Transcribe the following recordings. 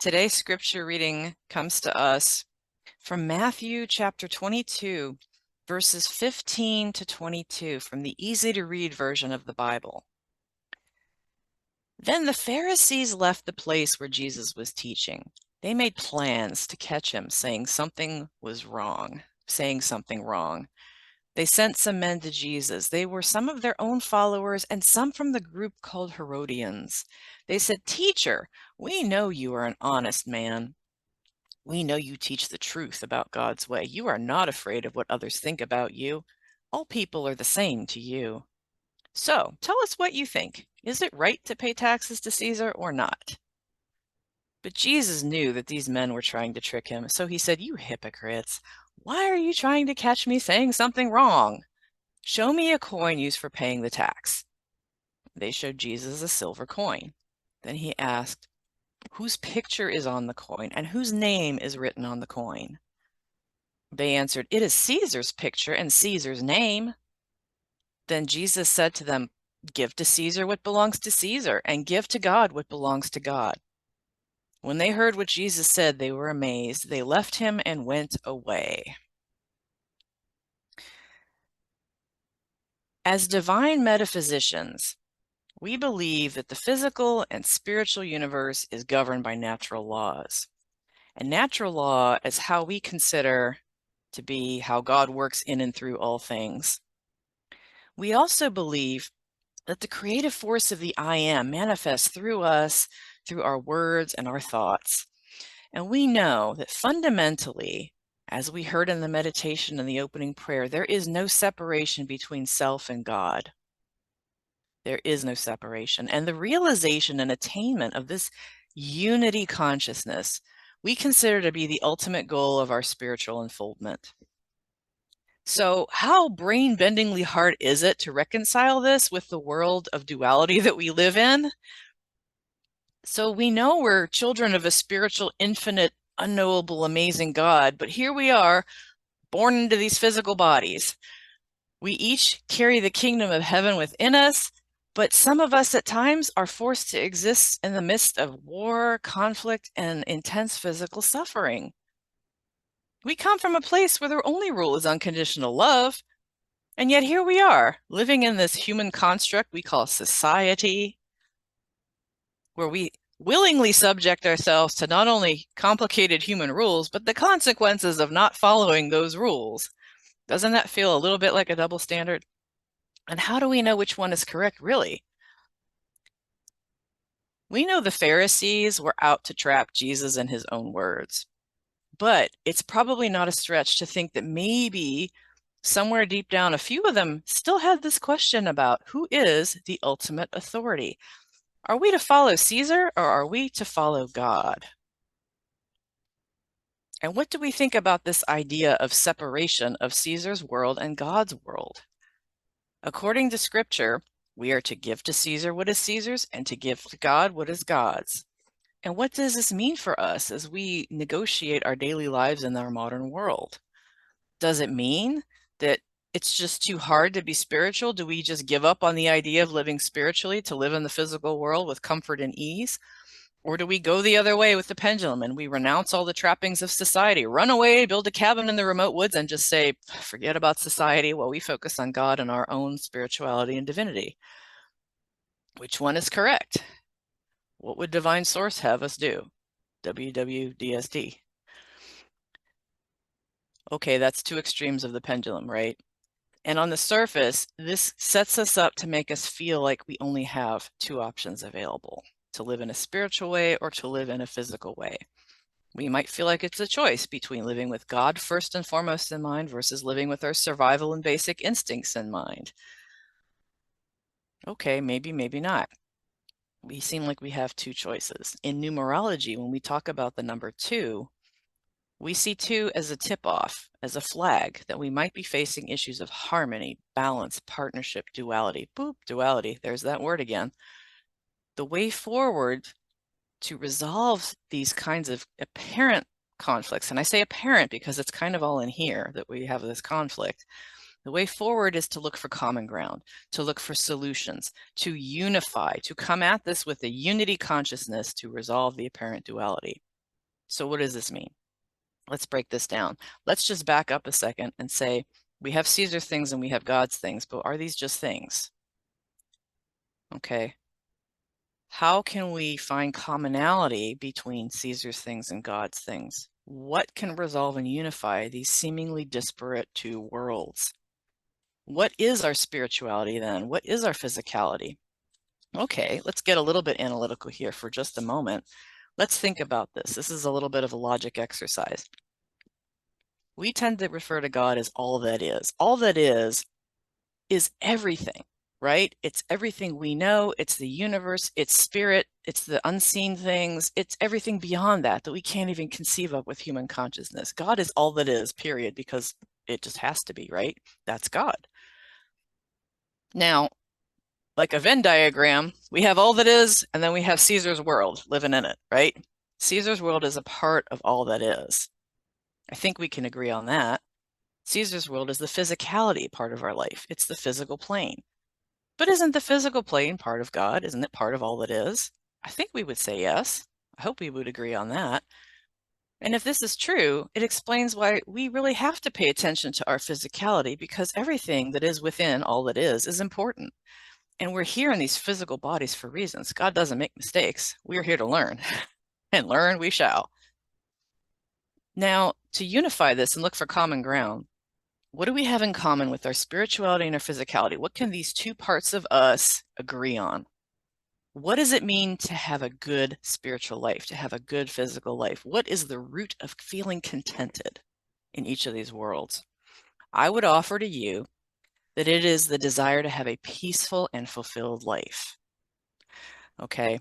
Today's scripture reading comes to us from Matthew chapter 22, verses 15 to 22 from the easy-to-read version of the Bible. Then the Pharisees left the place where Jesus was teaching. They made plans to catch him saying something wrong. They sent some men to Jesus. They were some of their own followers and some from the group called Herodians. They said, "Teacher, we know you are an honest man. We know you teach the truth about God's way. You are not afraid of what others think about you. All people are the same to you. So tell us what you think. Is it right to pay taxes to Caesar or not?" But Jesus knew that these men were trying to trick him, so he said, "You hypocrites, why are you trying to catch me saying something wrong? Show me a coin used for paying the tax." They showed Jesus a silver coin. Then he asked, "Whose picture is on the coin and whose name is written on the coin?" They answered, "It is Caesar's picture and Caesar's name." Then Jesus said to them, "Give to Caesar what belongs to Caesar, and give to God what belongs to God." When they heard what Jesus said, they were amazed. They left him and went away. As divine metaphysicians, we believe that the physical and spiritual universe is governed by natural laws. And natural law is how we consider to be how God works in and through all things. We also believe that the creative force of the I Am manifests through us, through our words and our thoughts. And we know that fundamentally, as we heard in the meditation and the opening prayer, there is no separation between self and God. There is no separation. And the realization and attainment of this unity consciousness, we consider to be the ultimate goal of our spiritual unfoldment. So how brain-bendingly hard is it to reconcile this with the world of duality that we live in? So we know we're children of a spiritual, infinite, unknowable, amazing God, but here we are, born into these physical bodies. We each carry the kingdom of heaven within us, but some of us at times are forced to exist in the midst of war, conflict, and intense physical suffering. We come from a place where their only rule is unconditional love, and yet here we are, living in this human construct we call society, where we willingly subject ourselves to not only complicated human rules, but the consequences of not following those rules. Doesn't that feel a little bit like a double standard? And how do we know which one is correct, really? We know the Pharisees were out to trap Jesus in his own words, but it's probably not a stretch to think that maybe somewhere deep down, a few of them still had this question about who is the ultimate authority. Are we to follow Caesar or are we to follow God? And what do we think about this idea of separation of Caesar's world and God's world? According to Scripture, we are to give to Caesar what is Caesar's and to give to God what is God's. And what does this mean for us as we negotiate our daily lives in our modern world? Does it mean that it's just too hard to be spiritual? Do we just give up on the idea of living spiritually to live in the physical world with comfort and ease? Or do we go the other way with the pendulum and we renounce all the trappings of society, run away, build a cabin in the remote woods, and just say, forget about society while we focus on God and our own spirituality and divinity? Which one is correct? What would Divine Source have us do? WWDSD. Okay, that's two extremes of the pendulum, right? And on the surface, this sets us up to make us feel like we only have two options available, to live in a spiritual way or to live in a physical way. We might feel like it's a choice between living with God first and foremost in mind versus living with our survival and basic instincts in mind. Okay, maybe, maybe not. We seem like we have two choices. In numerology, when we talk about the number 2, we see 2 as a tip-off, as a flag that we might be facing issues of harmony, balance, partnership, duality. Boop, duality, there's that word again. The way forward to resolve these kinds of apparent conflicts, and I say apparent because it's kind of all in here that we have this conflict. The way forward is to look for common ground, to look for solutions, to unify, to come at this with a unity consciousness to resolve the apparent duality. So what does this mean? Let's break this down. Let's just back up a second and say, we have Caesar's things and we have God's things, but are these just things? Okay. How can we find commonality between Caesar's things and God's things? What can resolve and unify these seemingly disparate two worlds? What is our spirituality then? What is our physicality? Okay, let's get a little bit analytical here for just a moment. Let's think about this. This is a little bit of a logic exercise. We tend to refer to God as all that is. All that is everything, right? It's everything we know. It's the universe, it's spirit, it's the unseen things. It's everything beyond that we can't even conceive of with human consciousness. God is all that is, period, because it just has to be, right? That's God. Now, like a Venn diagram, we have all that is, and then we have Caesar's world living in it, right? Caesar's world is a part of all that is. I think we can agree on that. Caesar's world is the physicality part of our life. It's the physical plane. But isn't the physical plane part of God? Isn't it part of all that is? I think we would say yes. I hope we would agree on that. And if this is true, it explains why we really have to pay attention to our physicality, because everything that is within all that is important. And we're here in these physical bodies for reasons. God doesn't make mistakes. We're here to learn, and learn we shall. Now, to unify this and look for common ground, what do we have in common with our spirituality and our physicality? What can these two parts of us agree on? What does it mean to have a good spiritual life, to have a good physical life? What is the root of feeling contented in each of these worlds? I would offer to you that it is the desire to have a peaceful and fulfilled life. Okay?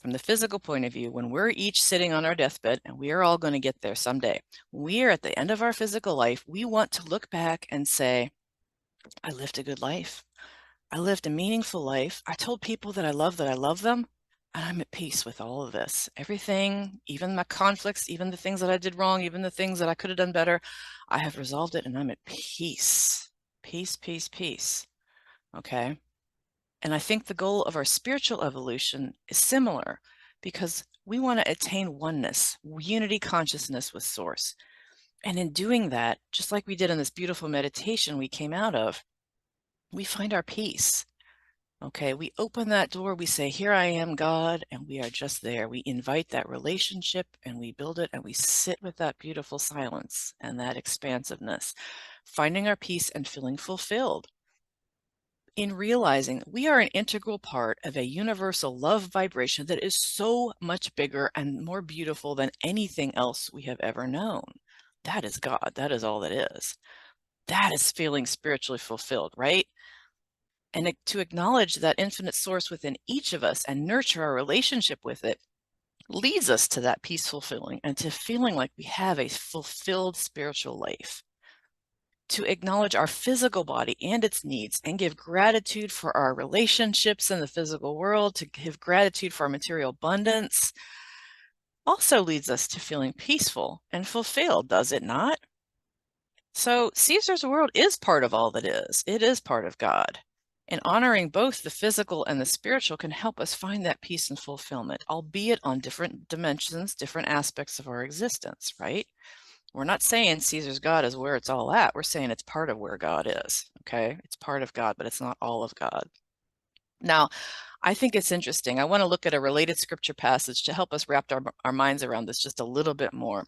From the physical point of view, when we're each sitting on our deathbed, and we are all going to get there someday, we are at the end of our physical life, we want to look back and say, I lived a good life. I lived a meaningful life. I told people that I love them, and I'm at peace with all of this. Everything, even my conflicts, even the things that I did wrong, even the things that I could have done better, I have resolved it, and I'm at peace. Peace, peace, peace. Okay? And I think the goal of our spiritual evolution is similar, because we want to attain oneness, unity consciousness with Source. And in doing that, just like we did in this beautiful meditation we came out of, we find our peace. Okay, we open that door, we say, here I am, God, and we are just there. We invite that relationship and we build it, and we sit with that beautiful silence and that expansiveness, finding our peace and feeling fulfilled in realizing we are an integral part of a universal love vibration that is so much bigger and more beautiful than anything else we have ever known. That is God. That is all that is. That is feeling spiritually fulfilled, right? And to acknowledge that infinite source within each of us and nurture our relationship with it leads us to that peaceful feeling and to feeling like we have a fulfilled spiritual life. To acknowledge our physical body and its needs and give gratitude for our relationships in the physical world, to give gratitude for our material abundance, also leads us to feeling peaceful and fulfilled, does it not? So Caesar's world is part of all that is. It is part of God. And honoring both the physical and the spiritual can help us find that peace and fulfillment, albeit on different dimensions, different aspects of our existence, right? We're not saying Caesar's God is where it's all at. We're saying it's part of where God is, okay? It's part of God, but it's not all of God. Now, I think it's interesting. I want to look at a related scripture passage to help us wrap our minds around this just a little bit more.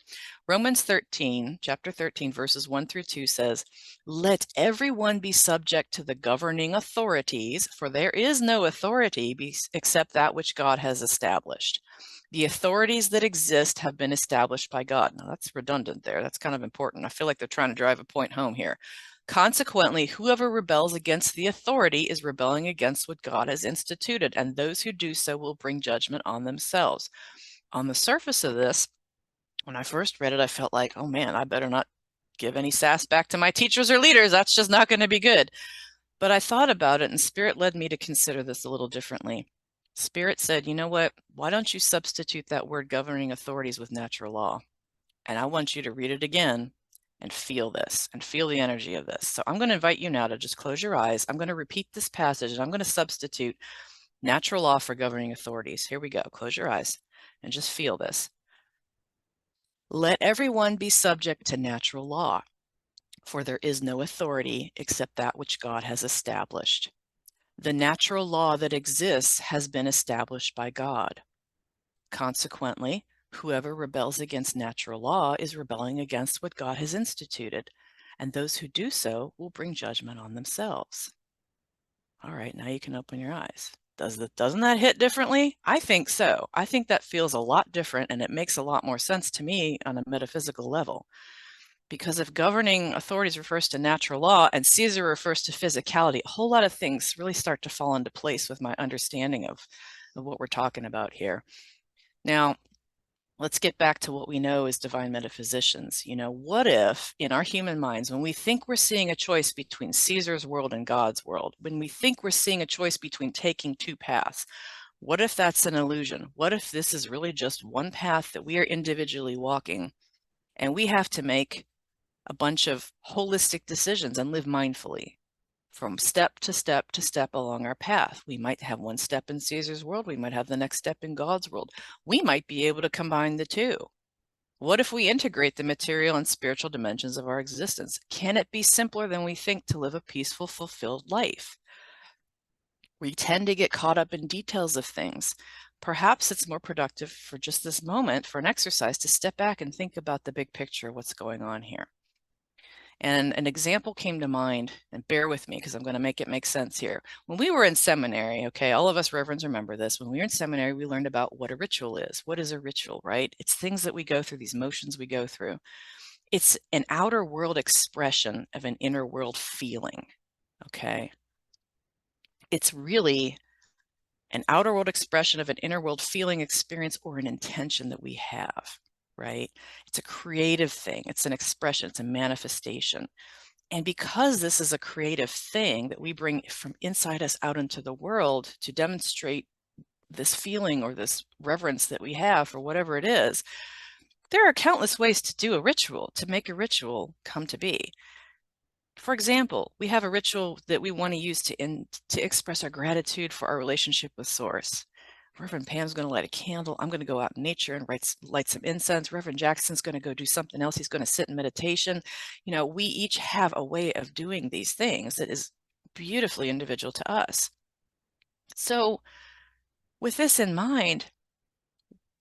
Romans 13, chapter 13, verses 1 through 2 says, let everyone be subject to the governing authorities, for there is no authority except that which God has established. The authorities that exist have been established by God. Now, that's redundant there. That's kind of important. I feel like they're trying to drive a point home here. Consequently, whoever rebels against the authority is rebelling against what God has instituted, and those who do so will bring judgment on themselves. On the surface of this, when I first read it, I felt like, oh man, I better not give any sass back to my teachers or leaders. That's just not going to be good. But I thought about it, and Spirit led me to consider this a little differently. Spirit said, you know what? Why don't you substitute that word governing authorities with natural law? And I want you to read it again and feel this and feel the energy of this. So I'm going to invite you now to just close your eyes. I'm going to repeat this passage, and I'm going to substitute natural law for governing authorities. Here we go. Close your eyes and just feel this. Let everyone be subject to natural law, for there is no authority except that which God has established. The natural law that exists has been established by God. Consequently, whoever rebels against natural law is rebelling against what God has instituted, and those who do so will bring judgment on themselves. All right, now you can open your eyes. Doesn't that hit differently? I think so. I think that feels a lot different, and it makes a lot more sense to me on a metaphysical level. Because if governing authorities refers to natural law and Caesar refers to physicality, a whole lot of things really start to fall into place with my understanding of what we're talking about here. Now, let's get back to what we know as divine metaphysicians. What if in our human minds, when we think we're seeing a choice between Caesar's world and God's world, when we think we're seeing a choice between taking two paths, what if that's an illusion? What if this is really just one path that we are individually walking, and we have to make a bunch of holistic decisions and live mindfully from step to step to step along our path? We might have one step in Caesar's world. We might have the next step in God's world. We might be able to combine the two. What if we integrate the material and spiritual dimensions of our existence? Can it be simpler than we think to live a peaceful, fulfilled life? We tend to get caught up in details of things. Perhaps it's more productive for just this moment, for an exercise, to step back and think about the big picture of what's going on here. And an example came to mind, and bear with me because I'm going to make it make sense here. When we were in seminary, okay, all of us reverends remember this. When we were in seminary, we learned about what a ritual is. What is a ritual, right? It's things that we go through, these motions we go through. It's an outer world expression of an inner world feeling, okay? It's really an outer world expression of an inner world feeling, experience, or an intention that we have, right? It's a creative thing. It's an expression. It's a manifestation. And because this is a creative thing that we bring from inside us out into the world to demonstrate this feeling or this reverence that we have for whatever it is, there are countless ways to do a ritual, to make a ritual come to be. For example, we have a ritual that we want to use to express our gratitude for our relationship with Source. Reverend Pam's going to light a candle. I'm going to go out in nature and light some incense. Reverend Jackson's going to go do something else. He's going to sit in meditation. We each have a way of doing these things that is beautifully individual to us. So with this in mind,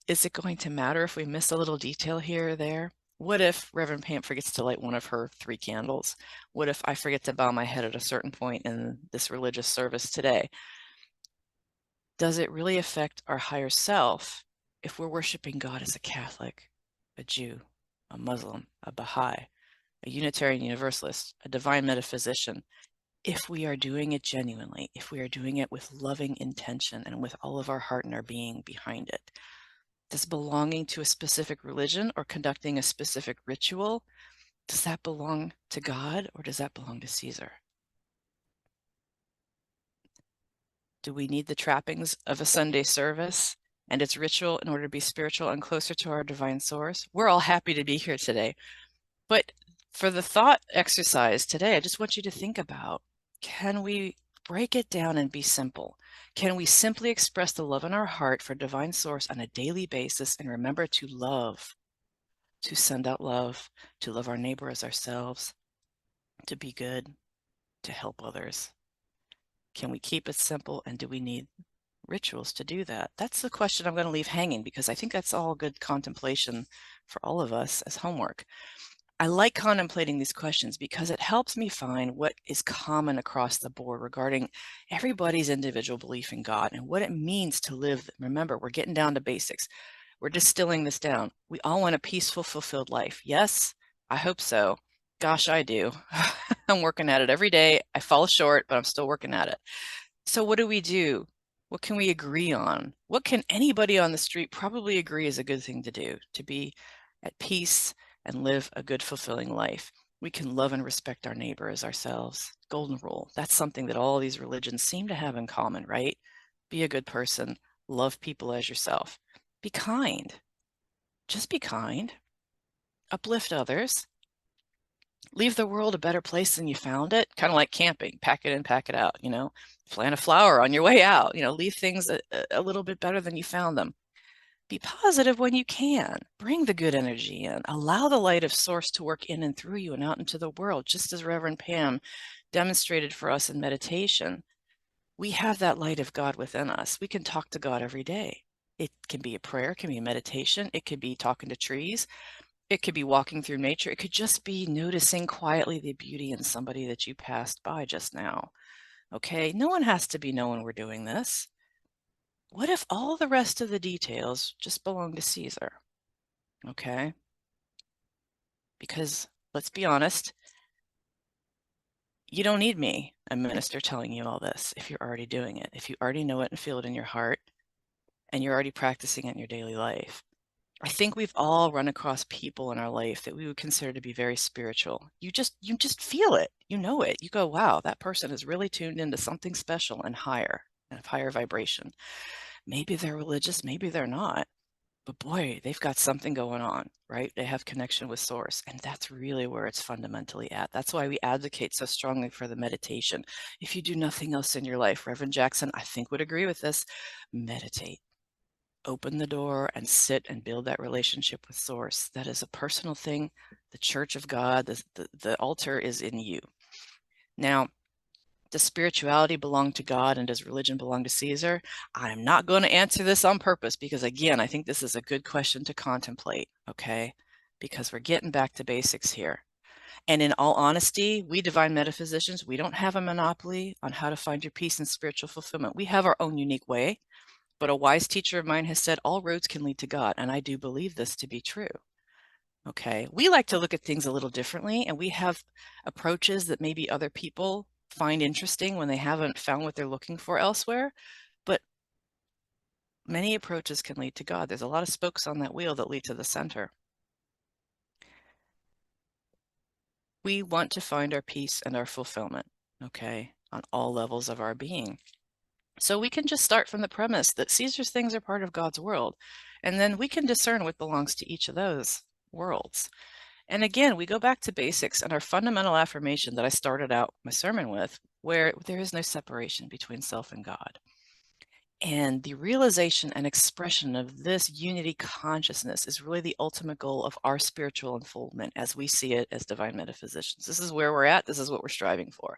is it going to matter if we miss a little detail here or there? What if Reverend Pam forgets to light one of her 3 candles? What if I forget to bow my head at a certain point in this religious service today? Does it really affect our higher self if we're worshiping God as a Catholic, a Jew, a Muslim, a Baha'i, a Unitarian Universalist, a divine metaphysician, if we are doing it genuinely, if we are doing it with loving intention and with all of our heart and our being behind it? Does belonging to a specific religion or conducting a specific ritual, does that belong to God or does that belong to Caesar? Do we need the trappings of a Sunday service and its ritual in order to be spiritual and closer to our divine source? We're all happy to be here today. But for the thought exercise today, I just want you to think about, can we break it down and be simple? Can we simply express the love in our heart for divine source on a daily basis and remember to love, to send out love, to love our neighbor as ourselves, to be good, to help others? Can we keep it simple, and do we need rituals to do that? That's the question I'm going to leave hanging, because I think that's all good contemplation for all of us as homework. I like contemplating these questions because it helps me find what is common across the board regarding everybody's individual belief in God and what it means to live. Remember, we're getting down to basics. We're distilling this down. We all want a peaceful, fulfilled life. Yes, I hope so. Gosh, I do. I'm working at it every day. I fall short, but I'm still working at it. So what do we do? What can we agree on? What can anybody on the street probably agree is a good thing to do, to be at peace and live a good, fulfilling life? We can love and respect our neighbor as ourselves. Golden rule. That's something that all these religions seem to have in common, right? Be a good person. Love people as yourself. Be kind. Just be kind. Uplift others. Leave the world a better place than you found it. Kind of like camping. Pack it in, pack it out, Plant a flower on your way out. Leave things a little bit better than you found them. Be positive when you can. Bring the good energy in. Allow the light of source to work in and through you and out into the world, just as Reverend Pam demonstrated for us in meditation. We have that light of God within us. We can talk to God every day. It can be a prayer, it can be a meditation, it could be talking to trees, it could be walking through nature, it could just be noticing quietly the beauty in somebody that you passed by just now. Okay, no one has to be knowing we're doing this. What if all the rest of the details just belong to Caesar? Okay, because let's be honest, you don't need me, a minister, telling you all this if you're already doing it, if you already know it and feel it in your heart, and you're already practicing it in your daily life. I think we've all run across people in our life that we would consider to be very spiritual. You just feel it. You know it. You go, wow, that person is really tuned into something special and higher, and of higher vibration. Maybe they're religious, maybe they're not. But boy, they've got something going on, right? They have connection with source. And that's really where it's fundamentally at. That's why we advocate so strongly for the meditation. If you do nothing else in your life, Reverend Jackson, I think would agree with this, meditate. Open the door and sit and build that relationship with source. That is a personal thing. The church of God, the altar is in you. Now, does spirituality belong to God and does religion belong to Caesar? I'm not going to answer this on purpose because, again, I think this is a good question to contemplate, okay? Because we're getting back to basics here. And in all honesty, we divine metaphysicians, we don't have a monopoly on how to find your peace and spiritual fulfillment. We have our own unique way, but a wise teacher of mine has said all roads can lead to God, and I do believe this to be true. Okay, we like to look at things a little differently, and we have approaches that maybe other people find interesting when they haven't found what they're looking for elsewhere. But many approaches can lead to God. There's a lot of spokes on that wheel that lead to the center. We want to find our peace and our fulfillment, okay, on all levels of our being. So we can just start from the premise that Caesar's things are part of God's world, and then we can discern what belongs to each of those worlds. And again, we go back to basics and our fundamental affirmation that I started out my sermon with, where there is no separation between self and God. And the realization and expression of this unity consciousness is really the ultimate goal of our spiritual unfoldment as we see it as divine metaphysicians. This is where we're at. This is what we're striving for.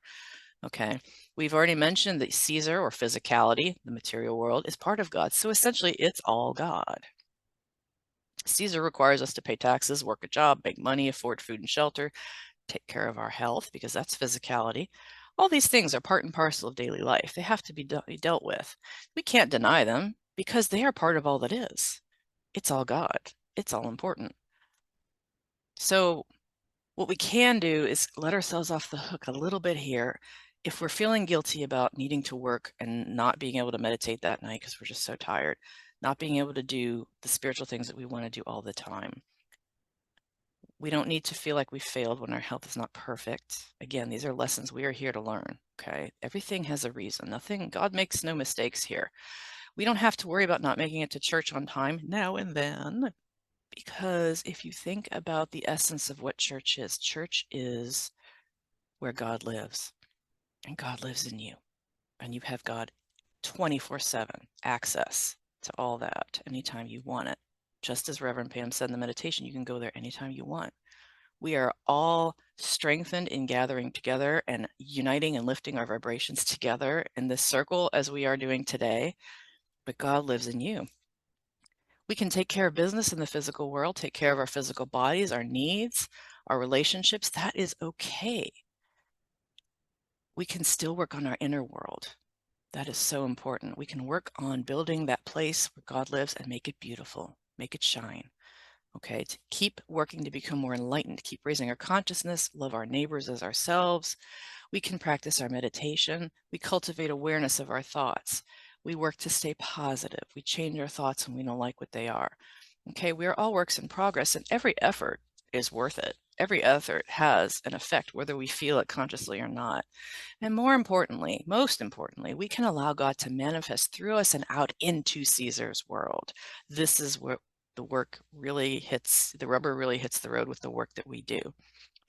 Okay. We've already mentioned that Caesar, or physicality, the material world, is part of God. So essentially, it's all God. Caesar requires us to pay taxes, work a job, make money, afford food and shelter, take care of our health, because that's physicality. All these things are part and parcel of daily life. They have to be dealt with. We can't deny them because they are part of all that is. It's all God. It's all important. So what we can do is let ourselves off the hook a little bit here. If we're feeling guilty about needing to work and not being able to meditate that night because we're just so tired, not being able to do the spiritual things that we want to do all the time, we don't need to feel like we failed when our health is not perfect. Again, these are lessons we are here to learn, okay? Everything has a reason. God makes no mistakes here. We don't have to worry about not making it to church on time now and then, because if you think about the essence of what church is where God lives, and God lives in you, and you have God 24/7 access to all that anytime you want it. Just as Reverend Pam said in the meditation, you can go there anytime you want. We are all strengthened in gathering together and uniting and lifting our vibrations together in this circle as we are doing today, but God lives in you. We can take care of business in the physical world, take care of our physical bodies, our needs, our relationships. That is okay. We can still work on our inner world. That is so important. We can work on building that place where God lives and make it beautiful, make it shine. Okay, to keep working to become more enlightened, keep raising our consciousness, love our neighbors as ourselves. We can practice our meditation. We cultivate awareness of our thoughts. We work to stay positive. We change our thoughts when we don't like what they are. Okay, we are all works in progress, and every effort is worth it. Every effort has an effect, whether we feel it consciously or not. And more importantly, most importantly, we can allow God to manifest through us and out into Caesar's world. This is where the work really hits, the rubber really hits the road with the work that we do.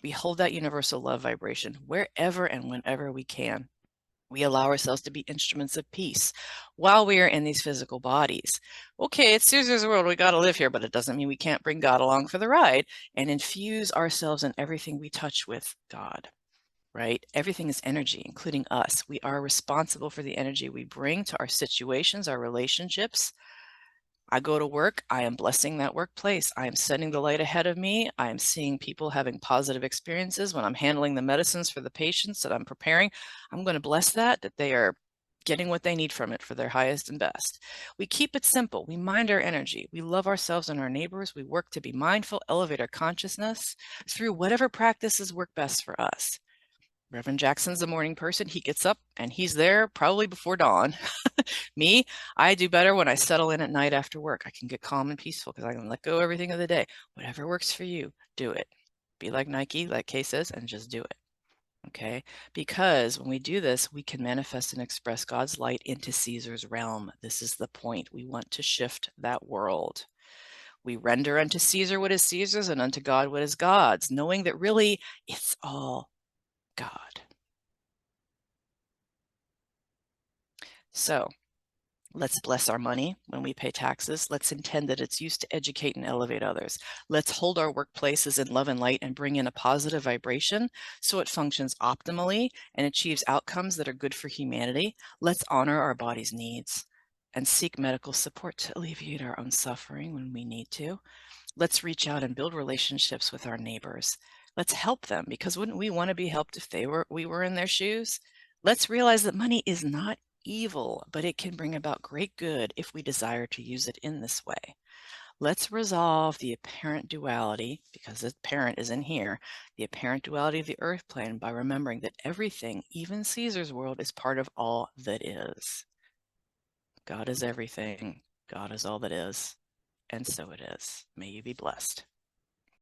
We hold that universal love vibration wherever and whenever we can. We allow ourselves to be instruments of peace while we are in these physical bodies. Okay, it's Caesar's world. We got to live here, but it doesn't mean we can't bring God along for the ride and infuse ourselves in everything we touch with God, right? Everything is energy, including us. We are responsible for the energy we bring to our situations, our relationships. I go to work, I am blessing that workplace. I am sending the light ahead of me. I am seeing people having positive experiences when I'm handling the medicines for the patients that I'm preparing. I'm going to bless that they are getting what they need from it for their highest and best. We keep it simple. We mind our energy. We love ourselves and our neighbors. We work to be mindful, elevate our consciousness through whatever practices work best for us. Reverend Jackson's a morning person. He gets up and he's there probably before dawn. Me, I do better when I settle in at night after work. I can get calm and peaceful because I can let go everything of the day. Whatever works for you, do it. Be like Nike, like Kay says, and just do it. Okay? Because when we do this, we can manifest and express God's light into Caesar's realm. This is the point. We want to shift that world. We render unto Caesar what is Caesar's and unto God what is God's, knowing that really it's all God. So let's bless our money when we pay taxes. Let's intend that it's used to educate and elevate others. Let's hold our workplaces in love and light and bring in a positive vibration so it functions optimally and achieves outcomes that are good for humanity. Let's honor our body's needs and seek medical support to alleviate our own suffering when we need to. Let's reach out and build relationships with our neighbors. Let's help them, because wouldn't we want to be helped if we were in their shoes? Let's realize that money is not evil, but it can bring about great good if we desire to use it in this way. Let's resolve the apparent duality, because the parent is in here, the apparent duality of the earth plane by remembering that everything, even Caesar's world, is part of all that is. God is everything. God is all that is. And so it is. May you be blessed.